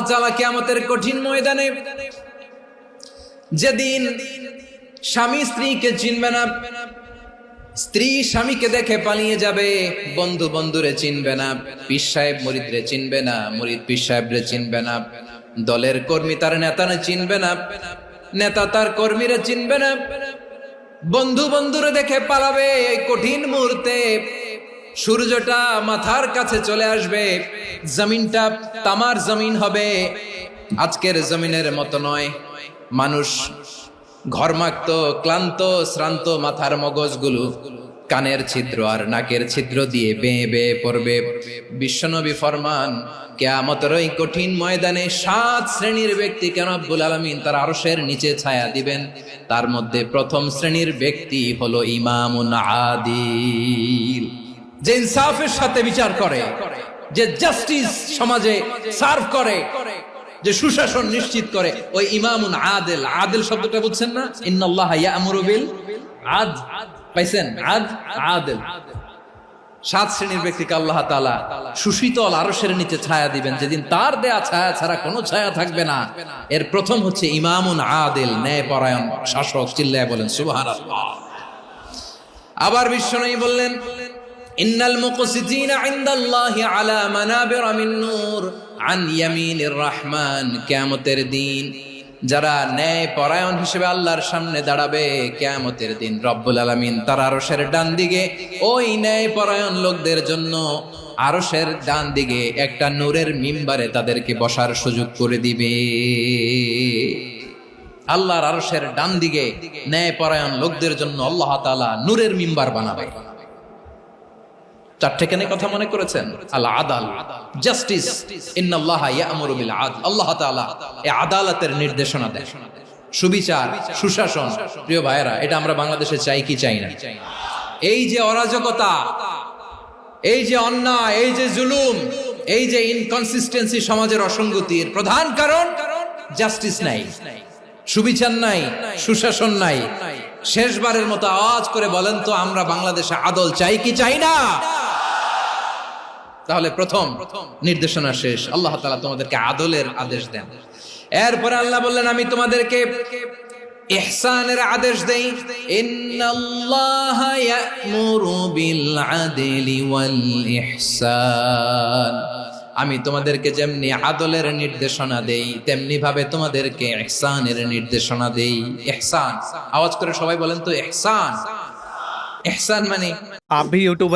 তাআলা কিয়ামতের কঠিন ময়দানে যেদিন স্বামী স্ত্রীকে চিনবে না, স্ত্রী স্বামীকে দেখে পালিয়ে যাবে, বন্ধু বন্ধুরে চিনবে না, পীর সাহেব মুরিদরে চিনবে না, মুরিদ পীর সাহেবরে চিনবে না, দলের কর্মী তার নেতারে চিনবে না, নেতা তার কর্মীরে চিনবে না, বন্ধু বন্ধুরে দেখে পালাবে। এই কঠিন মুহূর্তে সূর্যটা মাথার কাছে চলে আসবে, জমিনটা তামার জমিন হবে, আজকের জমিনের মতো নয়। মানুষ ঘর্মাক্ত, ক্লান্ত, শ্রান্ত মাথার মগজগুলো কানের ছিদ্র আর নাকের ছিদ্র দিয়ে বেয়ে বেয়ে পড়বে। বিশ্বনবী ফরমান, কিয়ামতের ওই কঠিন ময়দানে 7 শ্রেণীর ব্যক্তিকে রব্বুল আলামিন তার আরশের নিচে ছায়া দিবেন। তার মধ্যে প্রথম শ্রেণীর ব্যক্তি হলো ইমামুন আদিল, যে ইনসাফের সাথে বিচার করে, যে জাস্টিস সমাজে সার্ভ করে, যে সুশাসন নিশ্চিত করে, ওই ইমামুন আদিল। আদিল শব্দটা বুঝছেন না? ইন্নাল্লাহা ইয়া'মুরু বিল আদল, পাইছেন? আদিল। 7 শ্রেণীর ব্যক্তিকে আল্লাহ তাআলা সুশীতল আরশের নিচে ছায়া দিবেন, যেদিন তার দেয়া ছায়া ছাড়া কোনো ছায়া থাকবে না। এর প্রথম হচ্ছে ইমামুন আদিল, ন্যায়পরায়ণ শাসক। চিল্লায় বলেন সুবহানাল্লাহ। আবার বিশ্বনবী বললেন, ইন্নাল মুকসিতিনা ইনদাল্লাহি আলা মানাবিরা মিন নূর আন ইয়ামিনির রহমান। কিয়ামতের দিন যারা ন্যায় পরায়ণ হিসেবে আল্লাহর সামনে দাঁড়াবে, কিয়ামতের দিন রব্বুল আলামিন তার আরশের ডান দিকে ওই ন্যায় পরায়ণ লোকদের জন্য আরশের ডান দিকে একটা নূরের মিম্বারে তাদেরকে বসার সুযোগ করে দিবে। আল্লাহর আরশের ডান দিকে ন্যায় পরায়ণ লোকদের জন্য আল্লাহ তাআলা নূরের মিম্বার বানাবে। 4টে কেন কথা মনে করেছেন? আল আদাল, জাস্টিস। ইন্নাল্লাহা ইয়া'মুরু বিল আদল। আল্লাহ তাআলা এই আদালতের নির্দেশনা দেন, সুবিচার, সুশাসন। প্রিয় ভাইয়েরা, এটা আমরা বাংলাদেশে চাই কি চাই না? এই যে অরাজকতা, এই যে অন্যায়, এই যে জুলুম, এই যে ইনকনসিস্টেন্সি সমাজের অসঙ্গতির প্রধান কারণ জাস্টিস নাই, সুবিচার নাই, সুশাসন নাই। শেষবারের মতো আওয়াজ করে বলেন তো, আমরা বাংলাদেশে আদল চাই কি চাই না? তাহলে প্রথম নির্দেশনা শেষ, আল্লাহ তাআলা তোমাদেরকে আদলের আদেশ দেন। এরপরে আল্লাহ বললেন, আমি তোমাদেরকে ইহসানের আদেশ দেই। ইন্নাল্লাহা ইয়া'মুরু বিল আদলি ওয়াল ইহসান। আমি তোমাদেরকে যেমনি আদলের নির্দেশনা দেই, তেমনি ভাবে তোমাদেরকে ইহসানের নির্দেশনা দেই। ইহসান, আওয়াজ করে সবাই বলেন তো ইহসান। ইহসান মানে, आप भी यूट्यूबर